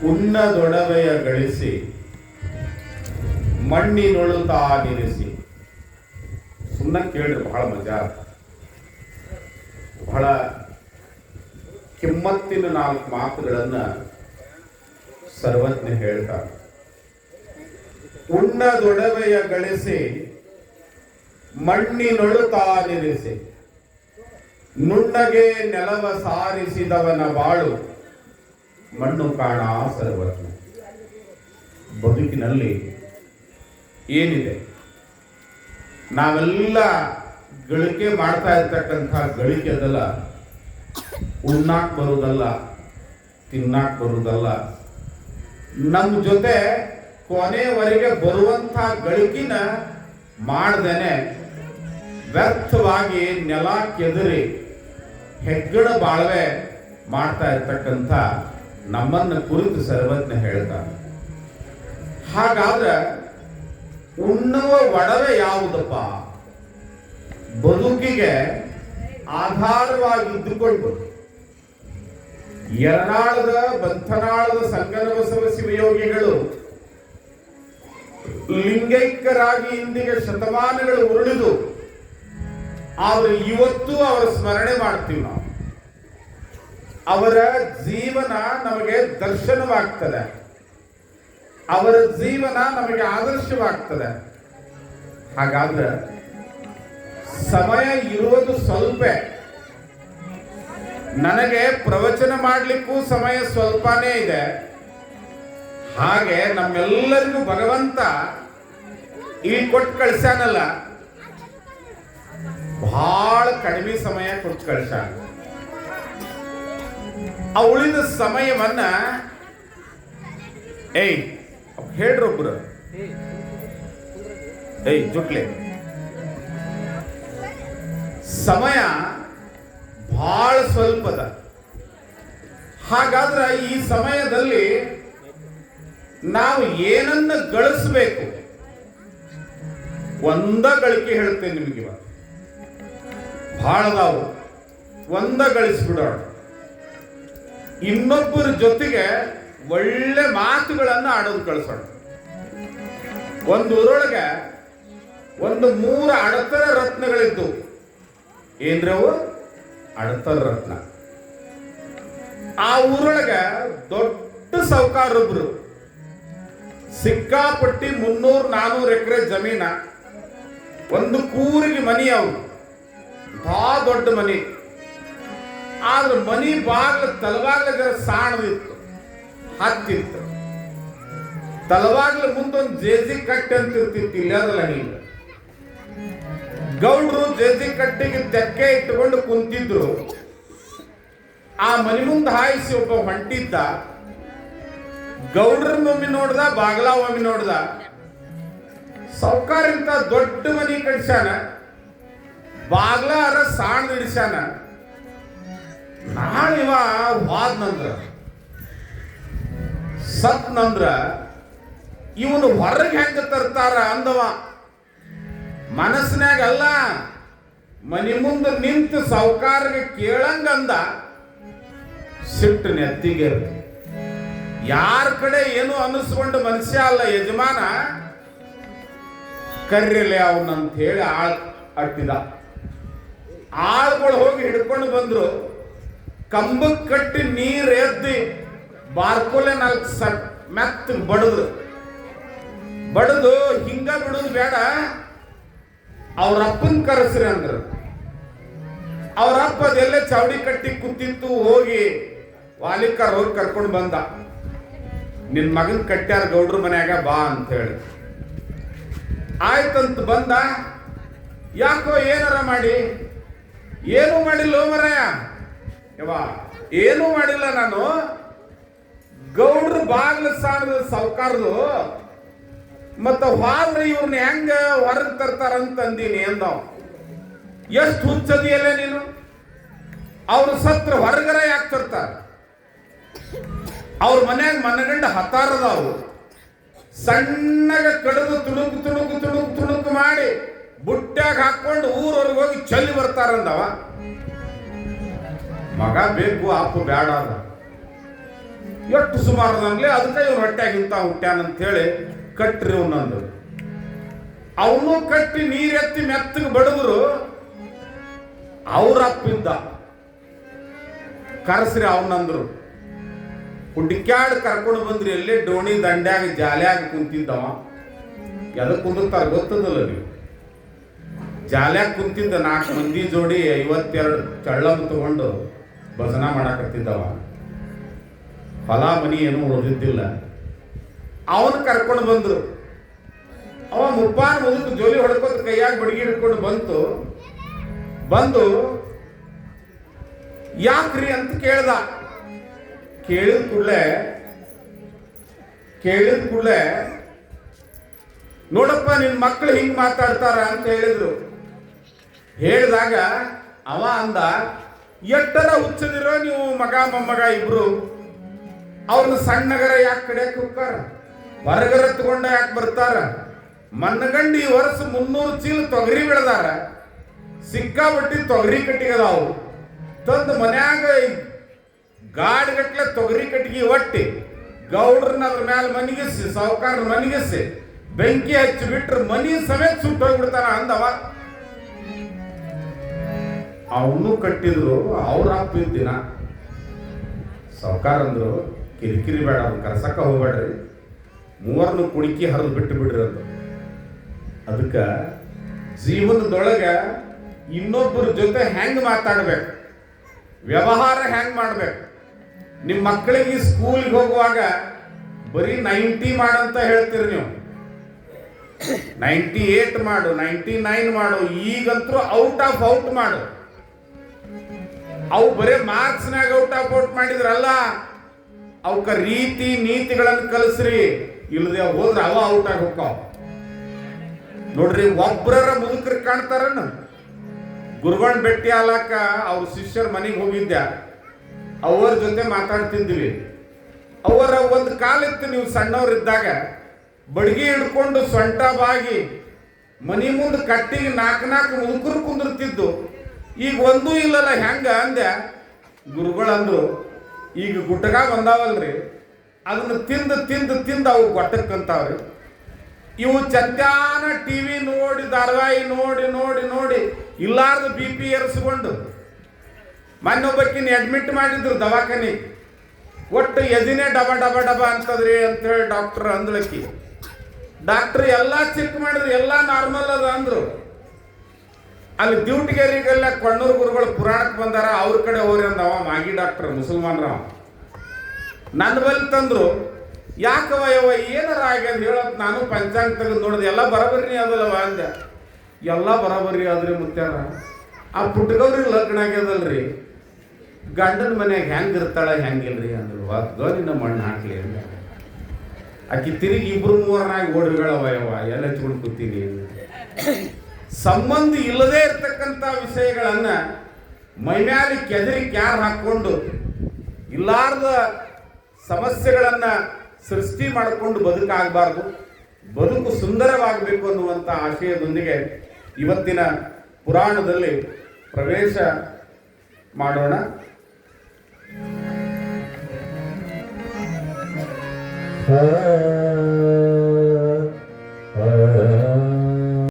ಉಣ್ಣದೊಡವೆಯ ಗಳಿಸಿ ಮಣ್ಣಿನೊಳು ತಾನಿರಿಸಿ. ಸುಮ್ಮನೆ ಕೇಳ್ರಿ, ಬಹಳ ಮಜಾ, ಬಹಳ ಕಿಮ್ಮತ್ತಿನ 4 ಮಾತುಗಳನ್ನ ಸರ್ವಜ್ಞ ಹೇಳ್ತಾರೆ. ಉಣ್ಣದೊಡವೆಯ ಗಳಿಸಿ ಮಣ್ಣಿನೊಳು ತಾನಿರಿಸಿ, ನುಣ್ಣಗೆ ನೆಲವ ಸಾರಿಸಿದವನ ಬಾಳು ಮಣ್ಣು ಕಾಣ ಸರ್ವಜ್ಞ. ಬದುಕಿನಲ್ಲಿ ಏನಿದೆ, ನಾವೆಲ್ಲ ಗಳಿಕೆ ಮಾಡ್ತಾ ಇರ್ತಕ್ಕಂಥ ಗಳಿಕೆ ಅದಲ್ಲ, ಉಣ್ಣಾಕ್ ಬರುವುದಲ್ಲ, ತಿನ್ನಾಕ್ ಬರುವುದಲ್ಲ, ನಮ್ಮ ಜೊತೆ ಕೊನೆವರೆಗೆ ಬರುವಂಥ ಗಳಿಕಿನ ಮಾಡ್ದೇನೆ ವ್ಯರ್ಥವಾಗಿ ನೆಲ ಕೆದರಿ ಹೆಗ್ಗಡ ಬಾಳ್ವೆ ಮಾಡ್ತಾ ಇರ್ತಕ್ಕಂಥ ನಮ್ಮನ್ನು ಕುರಿತು ಸರ್ವಜ್ಞ ಹೇಳ್ತಾನೆ. ಹಾಗಾದ್ರೆ ಉಣ್ಣುವ ಒಡವೆ ಯಾವುದಪ್ಪ? ಬದುಕಿಗೆ ಆಧಾರವಾಗಿದ್ದುಕೊಂಡು ಯರನಾಳದ ಬಂಥನಾಳದ ಸಂಗನಬಸವ ಶಿವಯೋಗಿಗಳು ಲಿಂಗೈಕ್ಯರಾಗಿ ಇಂದಿಗೆ ಶತಮಾನಗಳು ಉರುಳಿದು ಅವರು ಇವತ್ತು ಅವರ ಸ್ಮರಣೆ ಮಾಡ್ತೀವಿ ನಾವು. ಅವರ ಜೀವನ ನಮಗೆ ದರ್ಶನವಾಗ್ತದೆ, ಅವರ ಜೀವನ ನಮಗೆ ಆದರ್ಶವಾಗ್ತದೆ. ಹಾಗಾದ್ರೆ ಸಮಯ ಇರೋದು ಸ್ವಲ್ಪ, ನನಗೆ ಪ್ರವಚನ ಮಾಡಲಿಕ್ಕೂ ಸಮಯ ಸ್ವಲ್ಪನೇ ಇದೆ. ಹಾಗೆ ನಮ್ಮೆಲ್ಲರಿಗೂ ಭಗವಂತ ಈ ಕೊಟ್ಟು ಕಳ್ಸ್ಯಾನಲ್ಲ, ಬಹಳ ಕಡಿಮೆ ಸಮಯ ಕೊಟ್ಟು ಕಳ್ಸ್ಯಾನ. ಆ ಉಳಿದ ಸಮಯವನ್ನ ಹೇಳ್ರೊಬ್ರು, ಜುಟ್ಲೆ ಸಮಯ ಬಹಳ ಸ್ವಲ್ಪದ. ಹಾಗಾದ್ರೆ ಈ ಸಮಯದಲ್ಲಿ ನಾವು ಏನನ್ನ ಗಳಿಸಬೇಕು? ಒಂದ ಗಳಿಕೆ ಹೇಳ್ತೇನೆ ನಿಮಗೆ, ಬಹಳದಾವು, ಒಂದ ಗಳಿಸ್ಬಿಡೋಣ. ಇನ್ನೊಬ್ಬರ ಜೊತೆಗೆ ಒಳ್ಳೆ ಮಾತುಗಳನ್ನು ಆಡೋದು ಕಳಿಸೋಣ. ಒಂದು ಊರೊಳಗೆ 3 ಅಡತರ ರತ್ನಗಳಿದ್ದು. ಏನ್ರವು? ಅಡತರ ರತ್ನ. ಆ ಊರೊಳಗೆ ದೊಡ್ಡ ಸಾಹುಕಾರೊಬ್ರು, ಸಿಕ್ಕಾಪಟ್ಟಿ 300-400 ಎಕರೆ ಜಮೀನ, ಒಂದು ಕೂರಿಗೆ ಮನಿ, ಅವರು ಬಹಳ ದೊಡ್ಡ ಮನಿ. ಆದ್ರೆ ಮನಿ ಬಾಗ್ಲ ತಲವಾಗ್ಲ ಜರ ಸಾಣದಿತ್ತು, ಹತ್ತಿತ್ತು. ತಲವಾಗ್ಲ ಮುಂದೊಂದು ಜೇಜಿ ಕಟ್ಟೆ ಅಂತ ಇರ್ತಿತ್ತು, ಇಲ್ಲದಲ್ಲ ಹಿಂಗ. ಗೌಡ್ರು ಜೇಜಿ ಕಟ್ಟೆಗೆ ತೆಕ್ಕೆ ಇಟ್ಟುಕೊಂಡು ಕುಂತಿದ್ರು. ಆ ಮನಿ ಮುಂದೆ ಹಾಯಿಸಿ ಒಬ್ಬ ಹೊಂಟಿದ್ದ. ಗೌಡ್ರನ್ನೊಮ್ಮೆ ನೋಡ್ದ, ಬಾಗ್ಲ ಒಮ್ಮೆ ನೋಡ್ದ. ಸಾಹುಕಾರ ಇಂತ ದೊಡ್ಡ ಮನಿ ಕಟ್ಸ್ಯಾನ, ಬಾಗ್ಲ ಅರ ಸಾಣ್ ಇಡ್ಸ್ಯಾನ. ನಾಳಿವ ಹೋದ್ನಂದ್ರ ಸತ್ನಂದ್ರ ಇವನು ಹೊರಗೆ ಹೆಂಗ ತರ್ತಾರ ಅಂದವ. ಮನಸ್ಸಿನಾಗ ಅಲ್ಲ, ಮನಿ ಮುಂದೆ ನಿಂತು ಸಾಹುಕಾರಗೆ ಕೇಳಂಗಂದ. ಸಿಟ್ಟು ನೆತ್ತಿಗೆ. ಯಾರ ಕಡೆ ಏನು ಅನ್ನಿಸ್ಕೊಂಡು ಮನುಷ್ಯ ಅಲ್ಲ ಯಜಮಾನ, ಕರ್ರಿಲೆ ಅವನಂತ ಹೇಳಿ ಅಟ್ಟಿದ. ಆಳುಗಳು ಹೋಗಿ ಹಿಡ್ಕೊಂಡು ಬಂದ್ರು. ಕಂಬಕ್ಕೆ ಕಟ್ಟಿ ನೀರು ಎದ್ದಿ ಬಾರ್ಕೋಲೆ 4 ಮೆತ್ತ ಬಡದು ಹಿಂಗ ಬಿಡುದು ಬೇಡ, ಅವ್ರಪ್ಪನ್ ಕರೆಸ್ರಿ ಅಂದ್ರು. ಅವ್ರಪ್ಪ ಅದೆಲ್ಲ ಚಾವಡಿ ಕಟ್ಟಿ ಕೂತಿತ್ತು. ಹೋಗಿ ವಾಲಿಕರ್ ಹೋಗಿ ಕರ್ಕೊಂಡು ಬಂದ. ನಿನ್ ಮಗನ್ ಕಟ್ಟ್ಯಾರ ಗೌಡ್ರ ಮನ್ಯಾಗ, ಬಾ ಅಂತ ಹೇಳಿ. ಆಯ್ತಂತ ಬಂದ. ಯಾಕೋ ಏನಾರ ಮಾಡಿ? ಏನೂ ಮಾಡಿಲ್ಲ ಮರಯ್ಯ, ಏನೂ ಮಾಡಿಲ್ಲ ನಾನು. ಗೌಡ್ರ ಬಾಗ್ಲ ಸಾಣದ ಸಾಹುಕಾರದು, ಮತ್ತ ಹೋದ್ರೆ ಇವ್ರನ್ನ ಹೆಂಗ ಹೊರಗೆ ತರ್ತಾರಂತ ಅಂದೀನಿ ಅಂದವ. ಎಷ್ಟು ಹುಚ್ಚದಿಯಲ್ಲ ನೀನು? ಅವ್ರು ಸತ್ರ ಹೊರಗರ ಯಾಕೆ ತರ್ತಾರ? ಅವ್ರ ಮನ್ಯಾಗ ಮನಗಂಡ ಹತ್ತಾರದವು. ಸಣ್ಣಗ ಕಡಿದು ತುಣುಕು ಮಾಡಿ ಬುಟ್ಟ್ಯಾಗ ಹಾಕೊಂಡು ಊರವ್ರಿಗೆ ಹೋಗಿ ಚಲ್ಲಿ ಬರ್ತಾರಂದವ. ಮಗ ಬೇಕು, ಅಪ್ಪ ಬೇಡ ಅದ. ಎಷ್ಟು ಸುಮಾರು ನಮ್ಲೆ ಅದಕ್ಕೆ ಇವ್ನು ಹೊಟ್ಟ್ಯಾಗಿಂತ ಹುಟ್ಟ್ಯಾನಂತ ಹೇಳಿ ಕಟ್ರಿ ಅವನಂದು. ಅವನು ಕಟ್ಟಿ ನೀರೆತ್ತಿ ಮೆತ್ತಗೆ ಬಡದ್ರು. ಅವ್ರ ಅಪ್ಪಿದ್ದ ಕರೆಸ್ರಿ ಅವನಂದ್ರು. ಹುಡುಕ್ಯಾಡ್ ಕರ್ಕೊಂಡು ಬಂದ್ರಿ. ಎಲ್ಲೇ ಡೋಣಿ ದಂಡ್ಯಾಗ ಜಾಲ್ಯಾಗ ಕುಂತಿದ್ದವ. ಎದಕ್ಕೆ ಕುಂದಿರ್ತಾರ ಗೊತ್ತದಲ್ಲ ನೀವು? ಜಾಲ್ಯಾಗ ಕುಂತಿದ್ದ 4 ಮಂದಿ ಜೋಡಿ 52 ಚಳ್ಳಂ ತಗೊಂಡು ಭಜನ ಮಾಡಾಕತ್ತಿದ್ದವ. ಹೊಲ ಮನಿ ಏನೂ ಉಳಿದಿದ್ದಿಲ್ಲ. ಅವನು ಕರ್ಕೊಂಡು ಬಂದ್ರು. ಅವ ಮುಪ್ಪಾರ ಮುದುಕು ಜೋಲಿ ಹೊಡ್ಕೋತ ಕೈಯಾಗ ಬಡಗಿ ಹಿಡ್ಕೊಂಡು ಬಂದು ಯಾಕ್ರಿ ಅಂತ ಕೇಳ್ದ. ಕೇಳಿದ ಕೂಡಲೇ ನೋಡಪ್ಪ ನಿನ್ ಮಕ್ಕಳು ಹಿಂಗ್ ಮಾತಾಡ್ತಾರ ಅಂತ ಹೇಳಿದ್ರು. ಹೇಳಿದಾಗ ಅವ ಅಂದ, ಎಟ್ಟರ ಹುಚ್ಚದಿರೋ ನೀವು ಮಗ ಮೊಮ್ಮಗ ಇಬ್ರು. ಅವ್ರನ್ನ ಸಣ್ಣಗರ ಯಾಕೆ ಕಡೆಯಕ್ಕೆ ಹೋಗ್ತಾರ? ಹೊರಗರ ತಗೊಂಡ ಯಾಕೆ ಬರ್ತಾರ? ಮನ್ನಗಂಡಿ ಈ ವರ್ಷ 300 ಚೀಲ ತೊಗರಿ ಬೆಳೆದಾರ. ಸಿಕ್ಕಾಬಟ್ಟಿ ತೊಗರಿ ಕಟ್ಟಿಗದಾವು. ತಂದು ಮನ್ಯಾಗ ಗಾಡಿಗಟ್ಲೆ ತೊಗರಿ ಕಟ್ಟಿಗೆ ಒಟ್ಟಿ ಗೌಡ್ರನ್ನ ಅದ್ರ ಮ್ಯಾಲ ಮನಿಗಿಸಿ, ಸಾವುಕಾರನ ಮನಿಗಿಸಿ ಬೆಂಕಿ ಹಚ್ಚಿ ಬಿಟ್ರೆ ಮನಿ ಸಮೇತ ಸುಟ್ಟು ಹೋಗ್ಬಿಡ್ತಾರ ಅಂದವ. ಅವನು ಕಟ್ಟಿದ್ರು. ಅವ್ರ ಅಪ್ಪಿದ ದಿನ ಸಾವುಕಾರ ಅಂದ್ರು, ಕಿರಿಕಿರಿ ಬೇಡ, ಅವ್ನು ಕರ್ಸಕ್ಕ ಹೋಗ್ಬೇಡ್ರಿ, 3 ಕುಣಿಕಿ ಹರಿದು ಬಿಟ್ಟು ಬಿಡ್ರಿ ಅಂತ. ಅದಕ್ಕೆ ಜೀವನದೊಳಗೆ ಇನ್ನೊಬ್ಬರ ಜೊತೆ ಹೆಂಗ್ ಮಾತಾಡ್ಬೇಕು, ವ್ಯವಹಾರ ಹೆಂಗ್ ಮಾಡ್ಬೇಕು. ನಿಮ್ಮ ಮಕ್ಕಳಿಗೆ ಸ್ಕೂಲ್ಗೆ ಹೋಗುವಾಗ ಬರೀ 90 ಮಾಡಂತ ಹೇಳ್ತೀರಿ ನೀವು. 98 ಮಾಡು, 99 ಮಾಡು. ಈಗಂತೂ ಔಟ್ ಆಫ್ ಔಟ್ ಮಾಡು. ಅವು ಬರೇ ಮಾರ್ಕ್ಸ್ನಾಗ ಔಟ್ ಆಫ್ ಔಟ್ ಮಾಡಿದ್ರಲ್ಲ, ಅವಕ್ಕ ರೀತಿ ನೀತಿಗಳನ್ನು ಕಲಿಸ್ರಿ. ಇಲ್ಲದೆ ಹೋದ್ರೆ ಅವ ಔಟ್ ಆಗಿ ಹೋಗ್ತಾವ. ನೋಡ್ರಿ, ಒಬ್ಬರ ಮುದುಕರು ಕಾಣ್ತಾರ. ಗುರುಗಳ್ ಭೇಟಿ ಆಲಾಕ ಅವ್ರ ಶಿಷ್ಯರ ಮನೆಗೆ ಹೋಗಿದ್ದೆ. ಅವರ ಜೊತೆ ಮಾತಾಡ್ತಿದ್ವಿ. ಅವರ ಒಂದು ಕಾಲಿತ್ತು, ನೀವು ಸಣ್ಣವ್ರಿದ್ದಾಗ ಬಡ್ಗಿ ಹಿಡ್ಕೊಂಡು ಸೊಂಟ ಬಾಗಿ ಮನಿ ಮುಂದೆ ಕಟ್ಟಿಗೆ 4 ಮುದುಕರು ಕುಂದಿರ್ತಿದ್ದು. ಈಗ ಒಂದೂ ಇಲ್ಲಲ್ಲ, ಹೆಂಗ ಅಂದೆ. ಗುರುಗಳಂದ್ರು, ಈಗ ಗುಟ್ಟಗ ಬಂದಾವಲ್ರಿ, ಅದನ್ನ ತಿಂದು ಅವು ಗೊಟ್ಟಕ್ಕಂತಾವ್ರಿ. ಇವು ಚಂದ್ಯಾನ ಟಿವಿ ನೋಡಿ, ಧಾರಾವಾಹಿ ನೋಡಿ ಇಲ್ಲಾರ್ದು BP ಏರಿಸ್ಕೊಂಡು ಮೊನ್ನೊಬ್ಬಕ್ಕಿನ ಅಡ್ಮಿಟ್ ಮಾಡಿದ್ರು ದವಾಖಾನೆ. ಒಟ್ಟು ಎದಿನೇ ಡಬ ಅಂತದ್ರಿ ಅಂತೇಳಿ ಡಾಕ್ಟರ್ ಅಂದ್ಲಕ್ಕಿ. ಡಾಕ್ಟರ್ ಎಲ್ಲ ಚೆಕ್ ಮಾಡಿದ್ರು, ಎಲ್ಲ ನಾರ್ಮಲ್ ಅದ ಅಂದ್ರು. ಅಲ್ಲಿ ಡ್ಯೂಟಿಗರಿಗೆಲ್ಲ ಕೊಣ್ಣೂರು ಗುರುಗಳು ಪುರಾಣಕ್ಕೆ ಬಂದಾರ, ಅವ್ರ ಕಡೆ ಹೋಗ್ರಿ ಅಂದವ ಮಾಗಿ ಡಾಕ್ಟರ್, ಮುಸಲ್ಮಾನ್ರವ. ನನ್ನ ಬಲ್ಲಿ ತಂದ್ರು. ಯಾಕವ ಏನಾರ ಆಗ್ಯದ ಹೇಳತ್. ನಾನು ಪಂಚಾಂಗ ತೆಗೆದು ನೋಡಿದೆ, ಎಲ್ಲ ಬರಬರ್ರಿ ಅದಲ್ಲವ ಅಂದೆ. ಎಲ್ಲ ಬರಬರ್ರಿ ಆದ್ರಿ ಮುತ್ಯಾರ. ಆ ಪುಟ್ಟಗವ್ರಿಗೆ ಲಗ್ನ ಆಗ್ಯದಲ್ರಿ, ಗಂಡನ ಮನ್ಯಾಗ ಹೆಂಗಿರ್ತಾಳ ಹೆಂಗಿಲ್ರಿ ಅಂದ್ರು. ಗೌರಿನ ಮಣ್ಣು ಹಾಕ್ಲಿ ಅಂದ. ಆಕಿ ತಿರುಗಿ 2-3 ಓಡಿಗಳವ ಎಲ್ಲ ಹಚ್ಕೊಂಡು ಕೂತೀನಿ. ಸಂಬಂಧ ಇಲ್ಲದೆ ಇರ್ತಕ್ಕಂಥ ವಿಷಯಗಳನ್ನ ಮೈಮ್ಯಾಲಿ ಕೆದರಿ ಕ್ಯಾರ್ ಹಾಕೊಂಡು ಇಲ್ಲಾರ್ದ ಸಮಸ್ಯೆಗಳನ್ನ ಸೃಷ್ಟಿ ಮಾಡಿಕೊಂಡು ಬದುಕಾಗಬಾರ್ದು. ಬದುಕು ಸುಂದರವಾಗಬೇಕು ಅನ್ನುವಂಥ ಆಶಯದೊಂದಿಗೆ ಇವತ್ತಿನ ಪುರಾಣದಲ್ಲಿ ಪ್ರವೇಶ ಮಾಡೋಣ. Oh